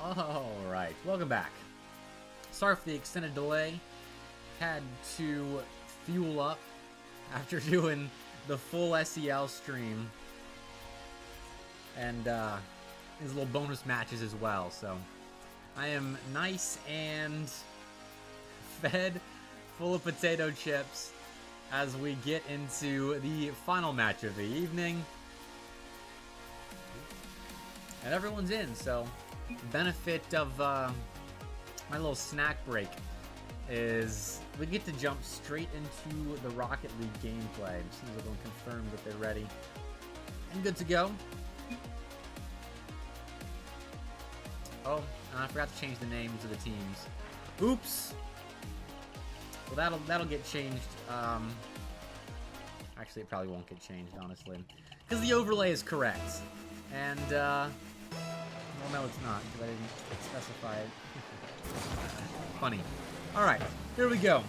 Alright, welcome back. Sorry for the extended delay. Had to fuel up after doing the full SEL stream. And these little bonus matches as well, so I am nice and fed, full of potato chips as we get into the final match of the evening. And everyone's in, so benefit of my little snack break is we get to jump straight into the Rocket League gameplay. As soon as everyone confirms that they're ready and good to go. Oh, and I forgot to change the names of the teams. Oops. Well, that'll get changed. Actually, it probably won't get changed, honestly, because the overlay is correct. And well, no, it's not, because I didn't specify it. Funny. All right, here we go.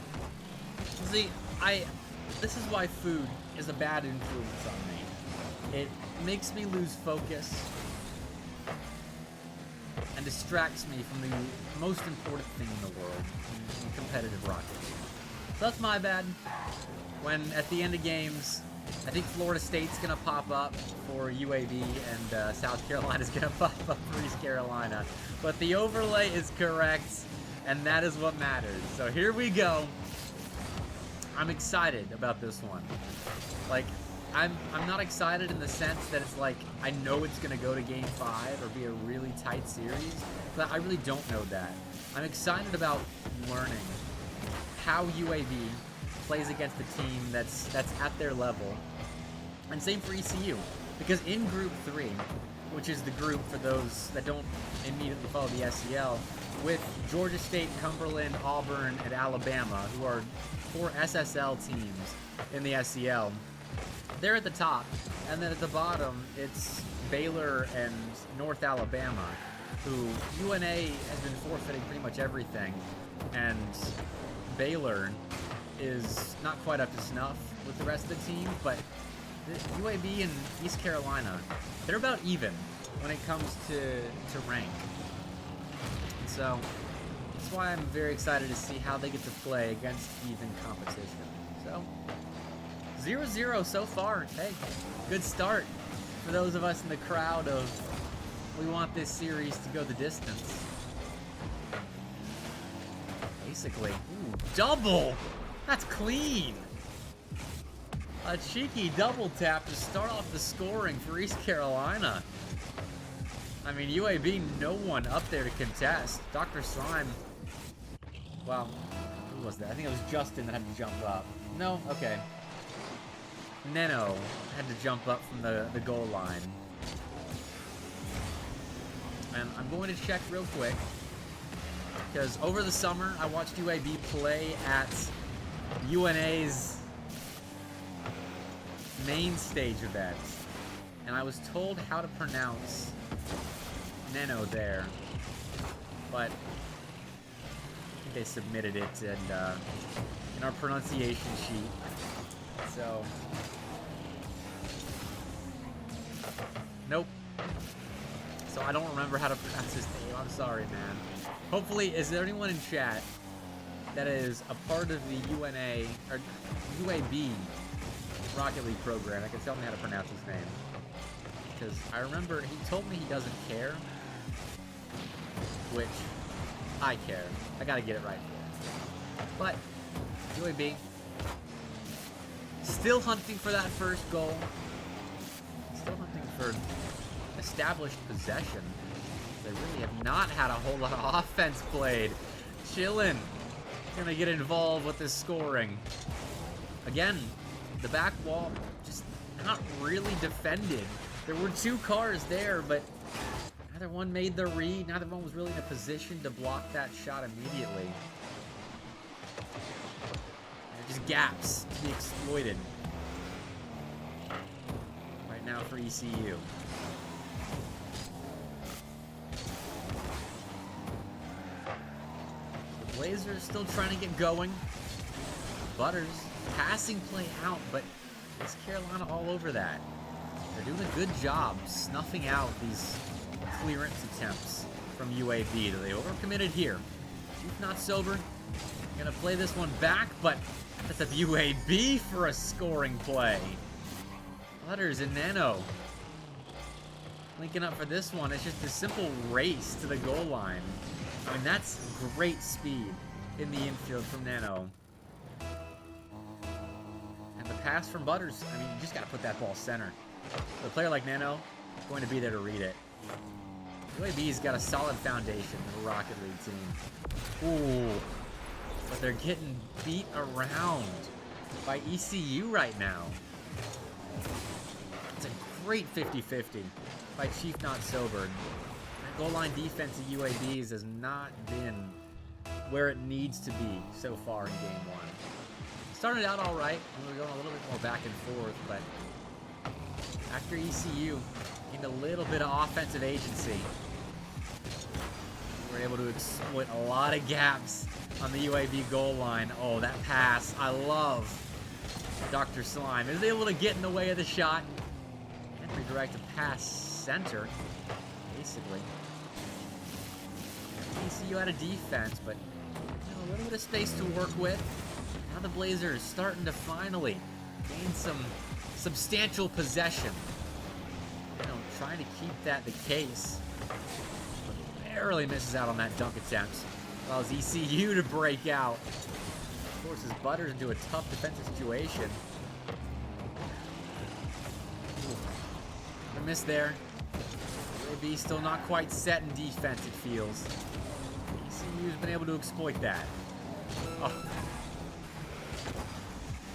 See, this is why food is a bad influence on me. It makes me lose focus and distracts me from the most important thing in the world, in competitive Rocket League. So that's my bad. When at the end of games, I think Florida State's gonna pop up for UAB and South Carolina's gonna pop up for East Carolina. But the overlay is correct, and that is what matters. So here we go. I'm excited about this one. Like, I'm not excited in the sense that it's like I know it's gonna go to Game 5 or be a really tight series, but I really don't know that. I'm excited about learning how UAB plays against a team that's at their level, and same for ECU, because in Group 3, which is the group for those that don't immediately follow the SEL, with Georgia State, Cumberland, Auburn, and Alabama, who are 4 SSL teams in the SEL. They're at the top, and then at the bottom, it's Baylor and North Alabama, who UNA has been forfeiting pretty much everything, and Baylor is not quite up to snuff with the rest of the team, but the UAB and East Carolina, they're about even when it comes to rank. And so that's why I'm very excited to see how they get to play against even competition. So 0-0 so far. Hey, good start for those of us in the crowd of we want this series to go the distance. Basically. Ooh, double! That's clean! A cheeky double tap to start off the scoring for East Carolina. I mean, UAB, no one up there to contest. Dr. Slime. Well, who was that? I think it was Justin that had to jump up. No? Okay. Neno had to jump up from the goal line. And I'm going to check real quick, because over the summer, I watched UAB play at UNA's main stage event, and I was told how to pronounce Neno there, but I think they submitted it in our pronunciation sheet. So, nope. So I don't remember how to pronounce his name. I'm sorry, man. Hopefully, is there anyone in chat that is a part of the UNA or UAB Rocket League program that can tell me how to pronounce his name? Because I remember he told me he doesn't care, which I care. I gotta get it right. But UAB still hunting for that first goal. Still hunting for established possession. They really have not had a whole lot of offense played. Chillin'. Gonna get involved with this scoring. Again, the back wall just not really defended. There were 2 cars there, but neither one made the read. Neither one was really in a position to block that shot immediately. They're just gaps to be exploited. Right now for ECU. Blazers still trying to get going. Butters passing play out, but East Carolina all over that. They're doing a good job snuffing out these clearance attempts from UAB. They overcommitted here. Chief not sober. Gonna play this one back, but that's a UAB for a scoring play. Butters and Nano linking up for this one. It's just a simple race to the goal line. I mean, that's great speed in the infield from Nano. And the pass from Butters, I mean, you just got to put that ball center. A player like Nano is going to be there to read it. UAB's got a solid foundation in a Rocket League team. Ooh. But they're getting beat around by ECU right now. It's a great 50-50 by Chief Not Sober. That goal line defense of UAB's has not been where it needs to be so far in game one. Started out all right. We were going a little bit more back and forth, but after ECU gained a little bit of offensive agency, we were able to exploit a lot of gaps on the UAB goal line. Oh, that pass. I love Dr. Slime. Is able to get in the way of the shot and redirect a pass center, basically. ECU had a defense, but a little bit of space to work with. Now the Blazers starting to finally gain some substantial possession. You know, trying to keep that the case. But barely misses out on that dunk attempt. Allows ECU to break out. Forces Butters into a tough defensive situation. A miss there. UAB still not quite set in defense, it feels. ECU's been able to exploit that. Oh.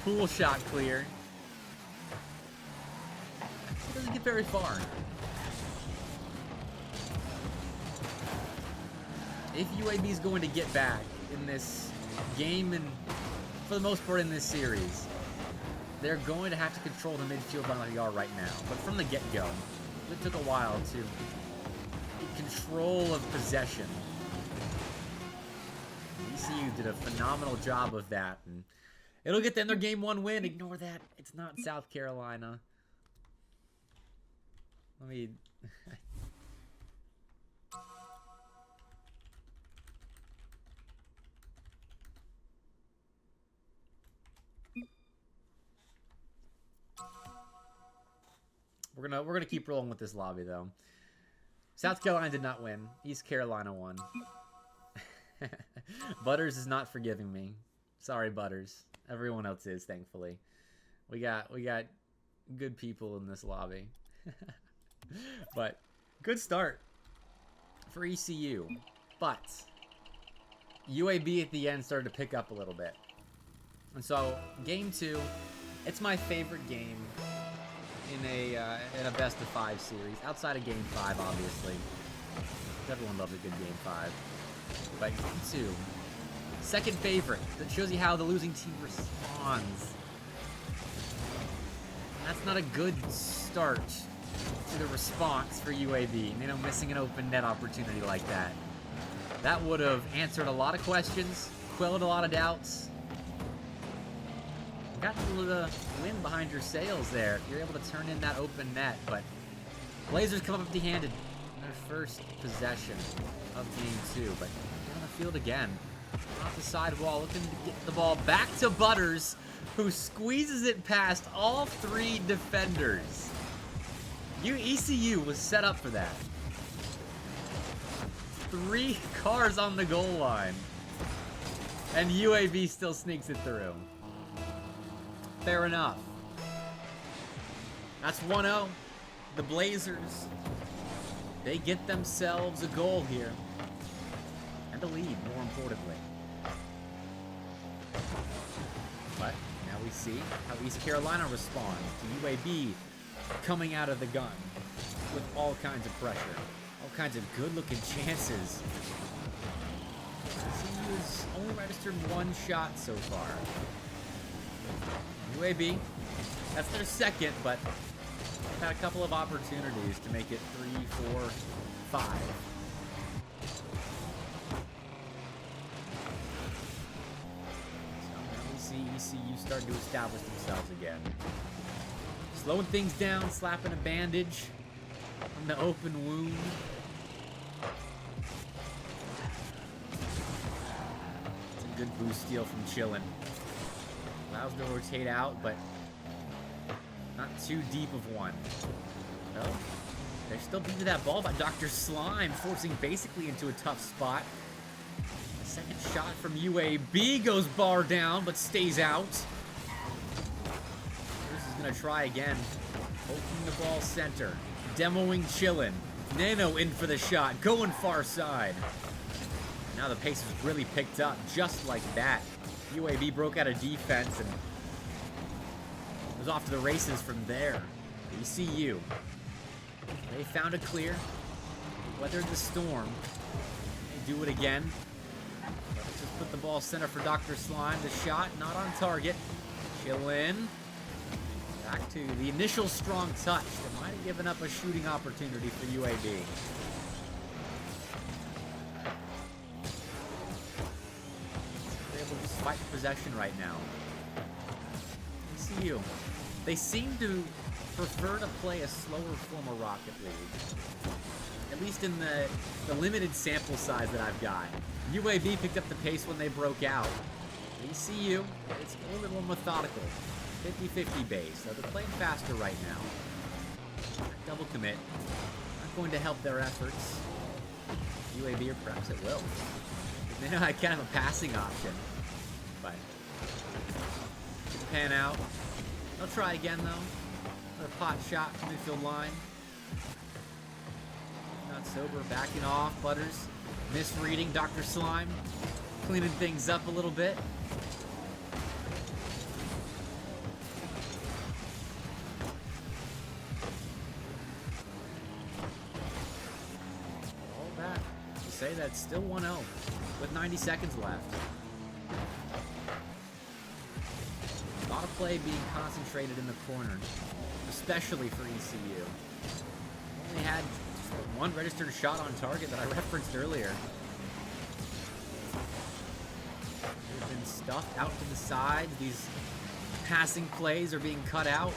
Pool shot clear. Doesn't get very far. If UAB is going to get back in this game, and for the most part in this series, they're going to have to control the midfield line like they are right now. But from the get-go, it took a while to get control of possession. ECU did a phenomenal job of that, and it'll get them their game one win. Ignore that. It's not South Carolina. Let me... We're gonna keep rolling with this lobby though. South Carolina did not win. East Carolina won. Butters is not forgiving me. Sorry, Butters. Everyone else is, thankfully. We got good people in this lobby. But good start for ECU. But UAB at the end started to pick up a little bit. And so game 2, it's my favorite game in a best of 5 series, outside of game 5, obviously. Everyone loves a good game 5. But game 2, second favorite. That shows you how the losing team responds. And that's not a good start to the response for UAB. You know, missing an open net opportunity like that. That would have answered a lot of questions, quelled a lot of doubts. Got a little wind behind your sails there if you're able to turn in that open net, but Blazers come up empty-handed in their first possession of game 2, but on the field again. Off the sidewall, looking to get the ball back to Butters, who squeezes it past all 3 defenders. ECU was set up for that. 3 cars on the goal line, and UAB still sneaks it through. Fair enough. That's 1-0. The Blazers, they get themselves a goal here. And a lead, more importantly. But now we see how East Carolina responds to UAB coming out of the gun with all kinds of pressure. All kinds of good-looking chances. ECU has only registered 1 shot so far. UAB, that's their second, but had a couple of opportunities to make it 3, 4, 5. So now we see ECU starting to establish themselves again. Slowing things down, slapping a bandage on the open wound. Good boost steal from Chillin. Allows them to rotate out, but not too deep of one. Oh, they're still beating that ball by Dr. Slime, forcing basically into a tough spot. The second shot from UAB goes bar down, but stays out. This is going to try again. Opening the ball center. Demoing Chillin. Nano in for the shot, going far side. Now the pace has really picked up, just like that. UAB broke out of defense and was off to the races from there. ECU. They found a clear, weathered the storm. They do it again. Let's just put the ball center for Dr. Slime. The shot, not on target. Chillin. Back to the initial strong touch that might have given up a shooting opportunity for UAB. They're able to just fight possession right now. ECU. They seem to prefer to play a slower form of Rocket League. At least in the limited sample size that I've got. UAB picked up the pace when they broke out. ECU, it's a little bit more methodical. 50-50 base, so they're playing faster right now. Double commit. Not going to help their efforts. UAB, or perhaps it will. They know I kind of a passing option. But pan out. They'll try again though. Another pot shot from midfield line. Not sober, backing off. Butters misreading Dr. Slime. Cleaning things up a little bit. Say that's still 1-0 with 90 seconds left. A lot of play being concentrated in the corner, especially for ECU. Only had one registered shot on target that I referenced earlier. They've been stuffed out to the side. These passing plays are being cut out.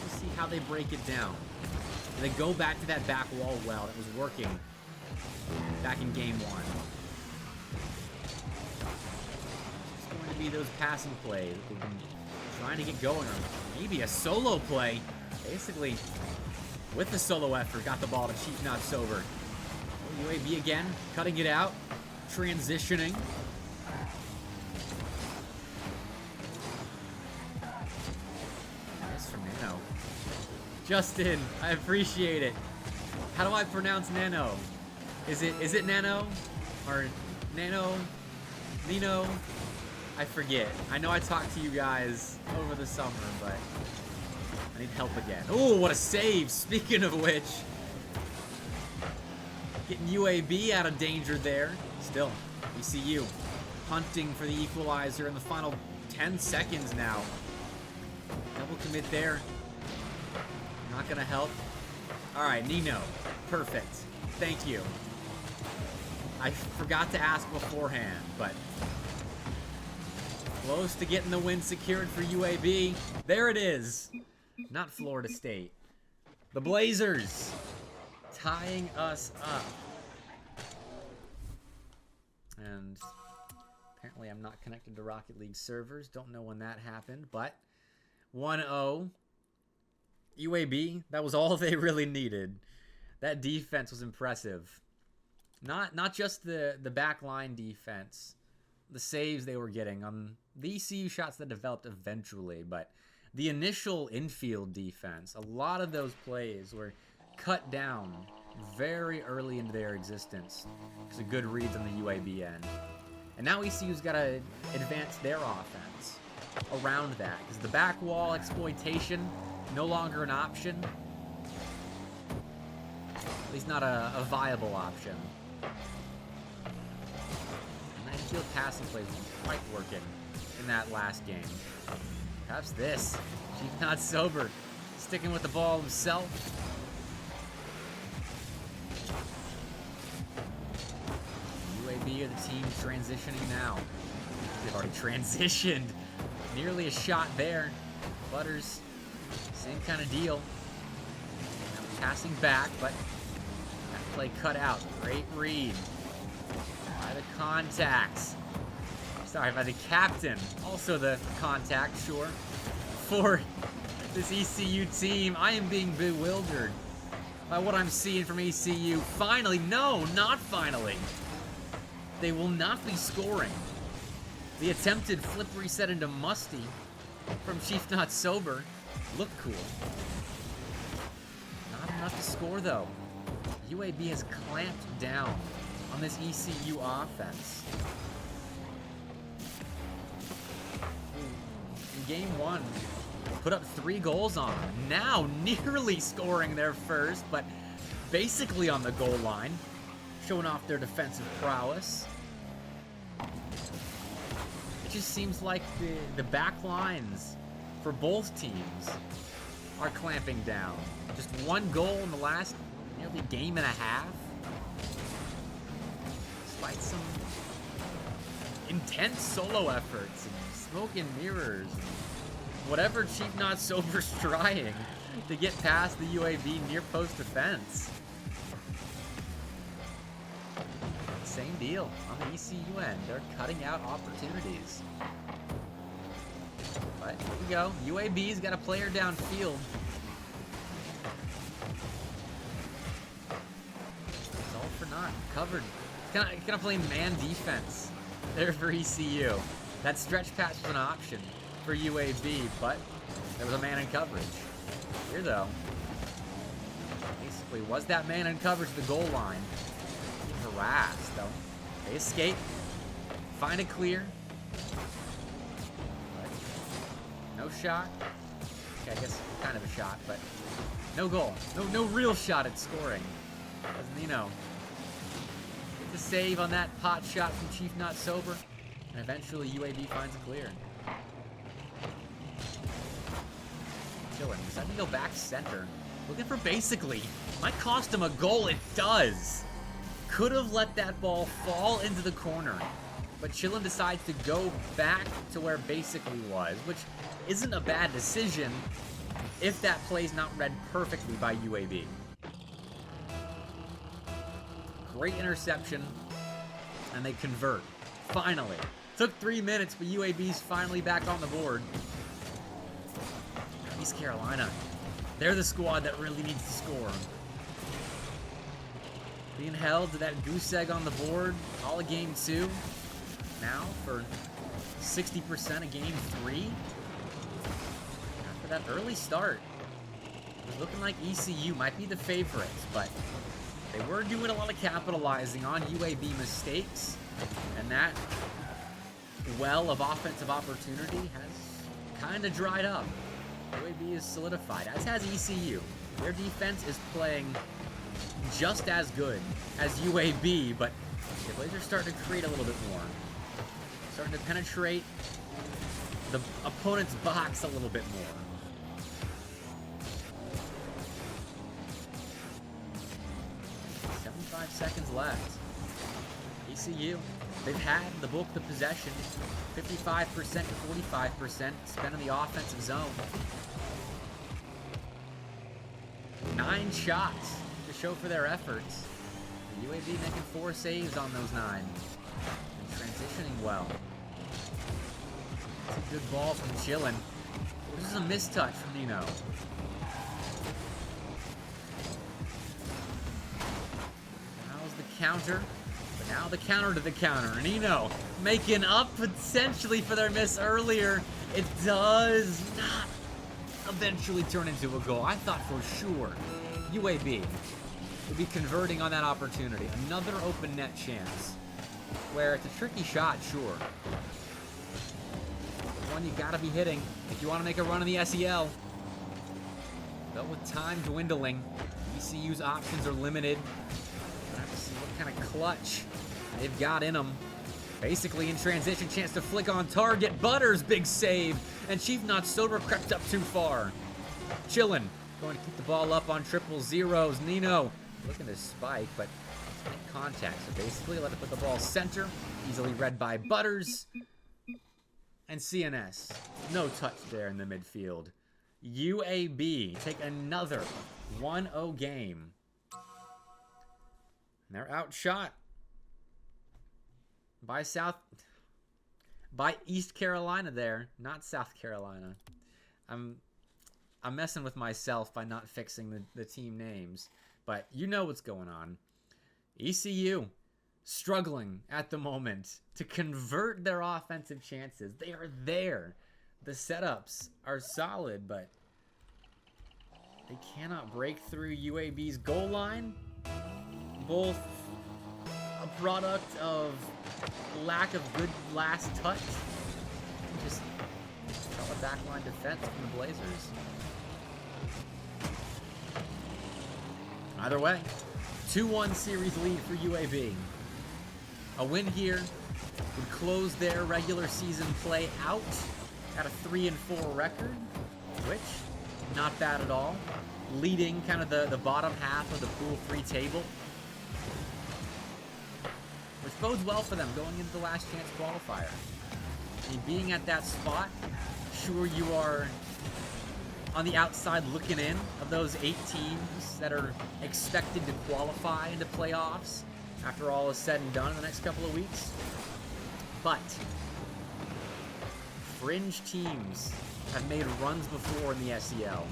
Let's see how they break it down. And they go back to that back wall well that was working back in game one. It's going to be those passing plays that we've been trying to get going, or maybe a solo play. Basically, with the solo effort, got the ball to Chief Not Sober. UAB again, cutting it out, transitioning. Nice from Nano. Justin, I appreciate it. How do I pronounce Nano? Is it Nano? Or Nano? Nino? I forget. I know I talked to you guys over the summer, but I need help again. Oh, what a save! Speaking of which, getting UAB out of danger there. Still, ECU hunting for the equalizer in the final 10 seconds now. Double commit there. Not gonna help. Alright, Nino. Perfect. Thank you. I forgot to ask beforehand, but close to getting the win secured for UAB. There it is. Not Florida State. The Blazers tying us up. And apparently I'm not connected to Rocket League servers. Don't know when that happened, but 1-0. UAB, that was all they really needed. That defense was impressive. Not just the back line defense, the saves they were getting on the ECU shots that developed eventually, but the initial infield defense, a lot of those plays were cut down very early into their existence. It's a good reads on the UAB end. And now ECU's got to advance their offense around that, because the back wall exploitation, no longer an option. At least not a viable option. And that field passing plays weren't quite working in that last game. Perhaps this. Chief Not Sober. Sticking with the ball himself. UAB are the team transitioning now. They've already transitioned. Nearly a shot there. Butters, same kind of deal. Now passing back, but that play cut out. Great read by the contacts. Sorry about the captain. Also the contact, sure. For this ECU team, I am being bewildered by what I'm seeing from ECU. Finally, no, not finally. They will not be scoring. The attempted flip reset into Musty from Chief Not Sober looked cool. Not enough to score though. UAB has clamped down on this ECU offense. In game 1, put up 3 goals on them. Now nearly scoring their first, but basically on the goal line, showing off their defensive prowess. It just seems like the back lines for both teams are clamping down. Just 1 goal in the last nearly game and a half. Despite some intense solo efforts and smoke and mirrors. Whatever Chief Not Sober's trying to get past the UAB near post defense. Same deal on the ECU end. They're cutting out opportunities. But here we go. UAB's got a player downfield. It's all for naught. Covered. Gonna play man defense there for ECU. That stretch pass was an option for UAB, but there was a man in coverage. Here though, basically was that man in coverage the goal line. Harassed though. They escape. Find it clear. No shot. Okay, I guess kind of a shot, but no goal. No real shot at scoring. As Nino gets a save on that pot shot from Chief Not Sober, and eventually UAB finds a clear. Chilling. Deciding to go back center. Looking for basically. Might cost him a goal. It does. Could have let that ball fall into the corner. But Chillin decides to go back to where basically was, which isn't a bad decision if that play's not read perfectly by UAB. Great interception, and they convert. Finally. Took 3 minutes, but UAB's finally back on the board. East Caolina. They're the squad that really needs to score. Being held to that goose egg on the board all of game 2. Now for 60% of game 3. After that early start, it was looking like ECU might be the favorites, but they were doing a lot of capitalizing on UAB mistakes, and that well of offensive opportunity has kind of dried up. UAB is solidified, as has ECU. Their defense is playing just as good as UAB, but the Blazers are starting to create a little bit more. Starting to penetrate the opponent's box a little bit more. 75 seconds left. ECU, they've had the bulk of the possession, 55% to 45% spent in the offensive zone. 9 shots to show for their efforts. The UAB making 4 saves on those 9. And transitioning well. It's a good ball from Chillin. This is a mistouch from Nino. Now's the counter. But now the counter to the counter. Nino making up potentially for their miss earlier. It does not eventually turn into a goal. I thought for sure UAB would be converting on that opportunity. Another open net chance. Where it's a tricky shot, sure. But one you gotta be hitting if you want to make a run in the SEL. But with time dwindling, ECU's options are limited. We'll have to see what kind of clutch they've got in them. Basically in transition, chance to flick on target. Butters, big save. And Chief Not Sober crept up too far. Chillin, going to keep the ball up on 000s. Nino looking to spike, but make contact. So basically, let it put the ball center. Easily read by Butters. And CNS. No touch there in the midfield. UAB take another 1-0 game. And they're outshot by South. by East Carolina there, not South Carolina. I'm messing with myself by not fixing the team names, but you know what's going on. ECU struggling at the moment to convert their offensive chances. They are there. The setups are solid, but they cannot break through UAB's goal line. Both a product of lack of good last touch. Just solid backline defense from the Blazers. Either way, 2-1 series lead for UAB. A win here would close their regular season play out at a 3-4 record, which not bad at all. Leading kind of the bottom half of the Pool 3 table, which bodes well for them going into the Last Chance Qualifier. I mean, being at that spot, sure, you are on the outside looking in of those 8 teams that are expected to qualify into playoffs after all is said and done in the next couple of weeks. But fringe teams have made runs before in the SEL.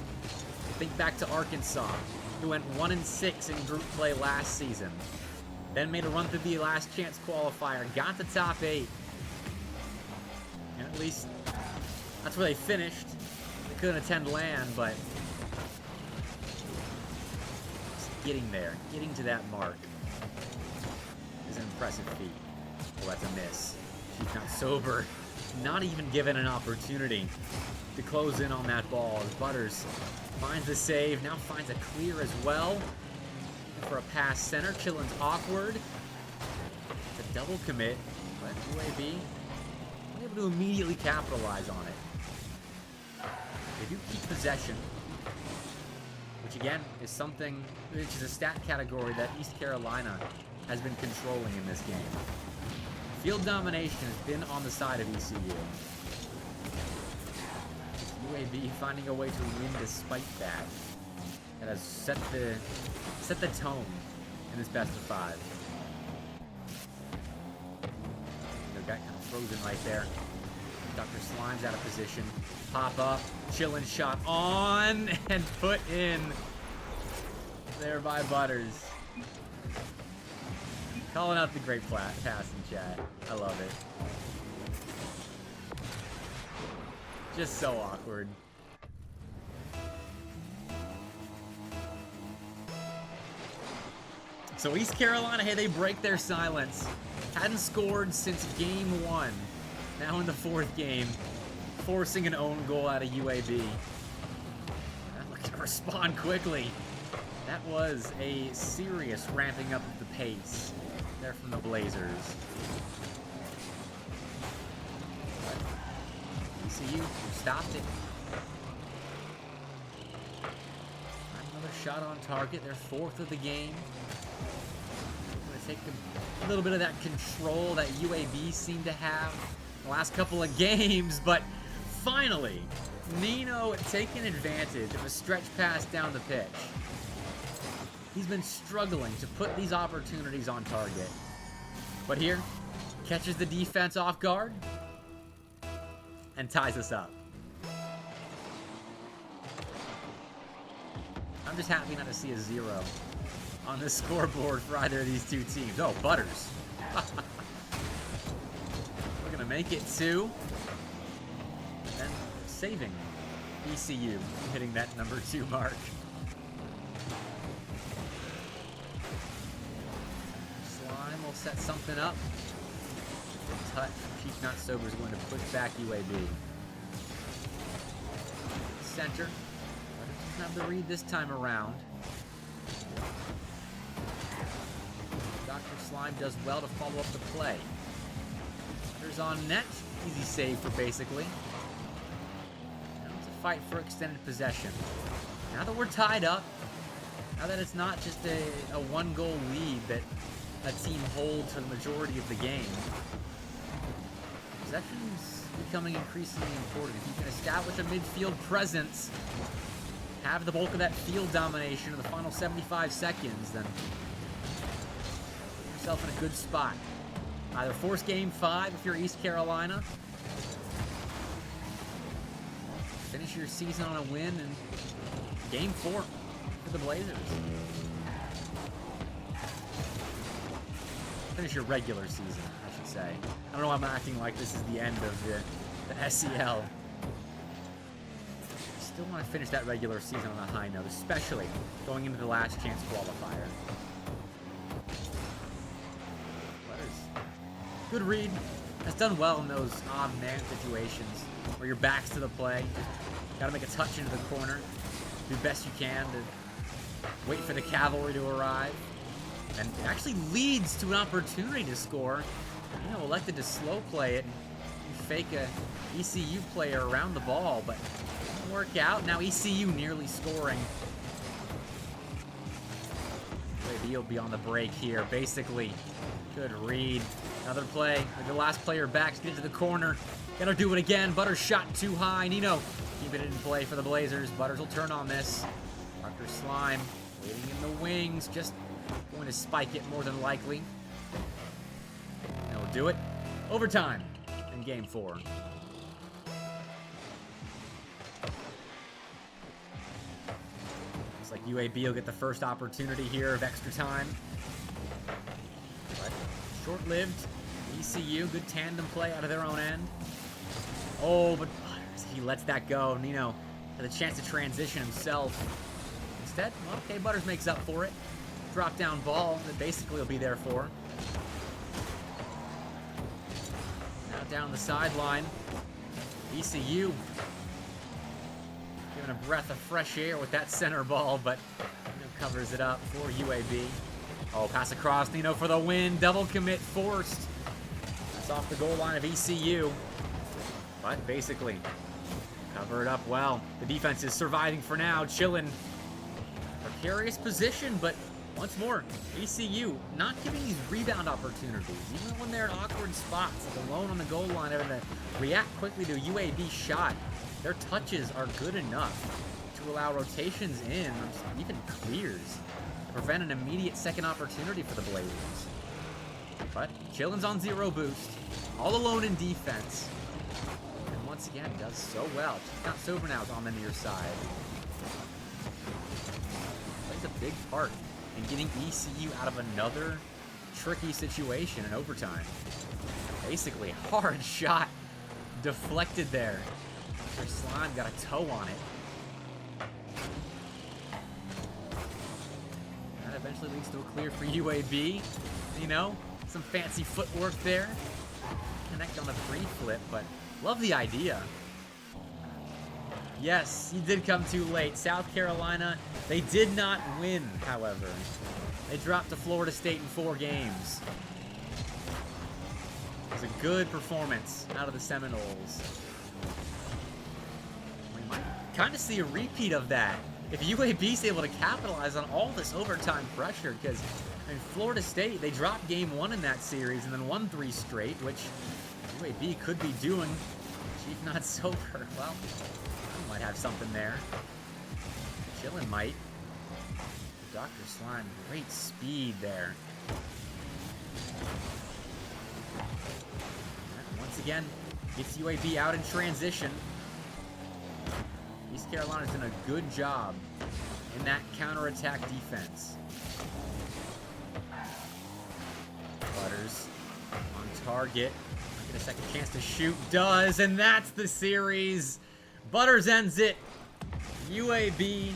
Think back to Arkansas, who went 1-6 in group play last season. Then made a run through the Last Chance Qualifier, got the top 8. And at least that's where they finished. They couldn't attend LAN, but just getting there, getting to that mark is an impressive feat. Oh, that's a miss. She's not sober, not even given an opportunity to close in on that ball as Butters finds the save, now finds a clear as well. For a pass center, Chillin's awkward. It's a double commit, but UAB unable to immediately capitalize on it. They do keep possession, which again is something, which is a stat category that East Carolina has been controlling in this game. Field domination has been on the side of ECU. UAB finding a way to win despite that. That has set the tone in this best of 5. They got kind of frozen right there. Dr. Slime's out of position. Pop up, Chillin shot on and put in there by Butters. Calling out the great pass in chat. I love it. Just so awkward. So East Carolina, hey, they break their silence. Hadn't scored since game 1. Now in the 4th game, forcing an own goal out of UAB. And looking to respond quickly. That was a serious ramping up of the pace there from the Blazers. ECU stopped it. Another shot on target, their 4th of the game. Going to take a little bit of that control that UAB seemed to have the last couple of games, but finally, Nino taking advantage of a stretch pass down the pitch. He's been struggling to put these opportunities on target. But here, catches the defense off guard and ties us up. I'm just happy not to see a 0 on the scoreboard for either of these two teams. Oh, Butters. We're going to make it 2. And saving ECU, hitting that number 2 mark. Slime will set something up. Touch. Chief Not Sober is going to push back UAB. Center. Doesn't have the read this time around. Dr. Slime does well to follow up the play. Butters on net. Easy save for basically. Now it's a fight for extended possession. Now that we're tied up, now that it's not just a 1-goal lead that a team holds for the majority of the game, possession's becoming increasingly important. If you can establish a midfield presence, have the bulk of that field domination in the final 75 seconds, then put yourself in a good spot. Either force game 5 if you're East Carolina, finish your season on a win in Game 4 for the Blazers. Finish your regular season, I should say. I don't know why I'm acting like this is the end of the SEL. Still want to finish that regular season on a high note, especially going into the Last Chance Qualifier. Good read. Has done well in those odd man situations where your back's to the play. Got to make a touch into the corner. Do best you can to wait for the cavalry to arrive. And it actually leads to an opportunity to score. You know, elected to slow play it and fake a ECU player around the ball, but it didn't work out. Now ECU nearly scoring. UAB will be on the break here, basically. Good read. Another play. The last player back to get into the corner. Gotta do it again. Butters shot too high. Nino keeping it in play for the Blazers. Butters will turn on this. Dr. Slime waiting in the wings. Just going to spike it more than likely. And he'll do it. Overtime in Game 4. Looks like UAB will get the first opportunity here of extra time. But short-lived. ECU, good tandem play out of their own end. Oh, but he lets that go. Nino had a chance to transition himself. Instead, well, okay, Butters makes up for it. Drop down ball that basically will be there for. Now down the sideline. ECU giving a breath of fresh air with that center ball, but Nino covers it up for UAB. Oh, pass across. Nino for the win. Double commit forced. That's off the goal line of ECU. But basically, cover it up well. The defense is surviving for now. Chillin'. Precarious position, but once more, ECU not giving these rebound opportunities. Even when they're in awkward spots, like alone on the goal line, having to react quickly to a UAB shot, their touches are good enough to allow rotations in, even clears, to prevent an immediate second opportunity for the Blazers. But Chillin's on 0 boost, all alone in defense. And once again, does so well. Not sober now on the near side. Plays a big part in getting ECU out of another tricky situation in overtime. Basically, hard shot deflected there. Their Slime got a toe on it. That eventually leads to a clear for UAB. You know, some fancy footwork there. Connect on the free flip, but love the idea. Yes, he did come too late. South Carolina, they did not win, however. They dropped to Florida State in 4 games. It was a good performance out of the Seminoles. We might kind of see a repeat of that if UAB's able to capitalize on all this overtime pressure, because in Florida State, they dropped game 1 in that series and then won 3 straight, which UAB could be doing, if not sober. Well, I might have something there. Chillin might. Dr. Slime, great speed there. Once again, gets UAB out in transition. East Carolina's done a good job in that counterattack defense. Butters on target. Might get a second chance to shoot. Does, and that's the series. Butters ends it. UAB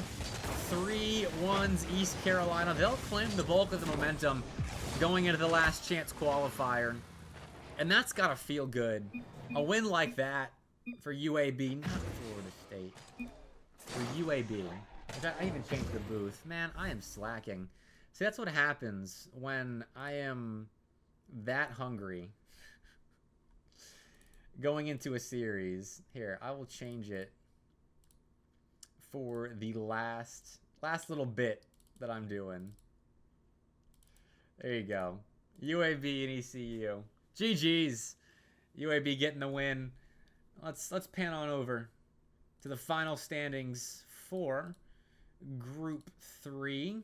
3-1s East Carolina. They'll claim the bulk of the momentum going into the Last Chance Qualifier. And that's got to feel good. A win like that for UAB, not Florida State. For UAB. I even changed the booth. Man, I am slacking. See, that's what happens when I am that hungry going into a series. Here, I will change it for the last little bit that I'm doing. There you go. UAB and ECU. GG's. UAB getting the win. Let's pan on over to the final standings for Group 3,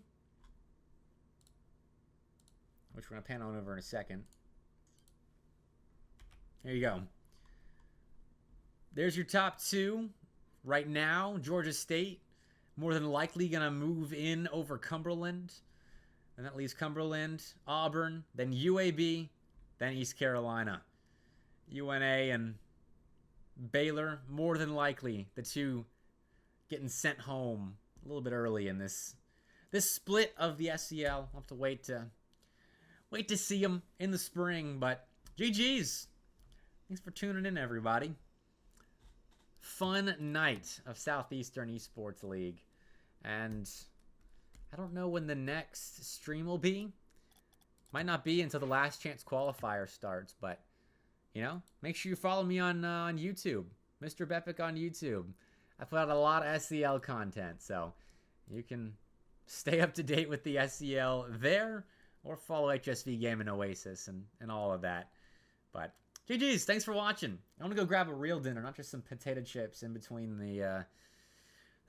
which we're going to pan on over in a second. There you go. There's your top 2 Right now, Georgia State more than likely going to move in over Cumberland. And that leaves Cumberland, Auburn, then UAB, then East Carolina. UNA and Baylor, more than likely the two getting sent home a little bit early in this split of the SCL. I'll have to wait to see them in the spring, but GG's. Thanks for tuning in, everybody. Fun night of Southeastern Esports League. And I don't know when the next stream will be. Might not be until the Last Chance Qualifier starts, but, you know, make sure you follow me on YouTube. Mr. Bepic on YouTube. I put out a lot of SCL content, so you can stay up to date with the SCL there, or follow HSV Game and Oasis and all of that. But GG's, thanks for watching. I want to go grab a real dinner, not just some potato chips in between the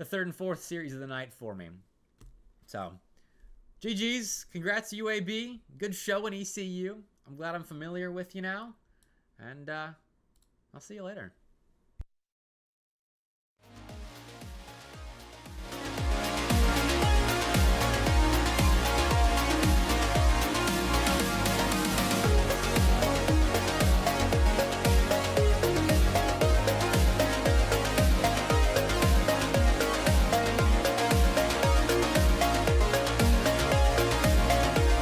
third and fourth series of the night for me. So, GG's, congrats UAB, good show in ECU. I'm glad I'm familiar with you now, and I'll see you later.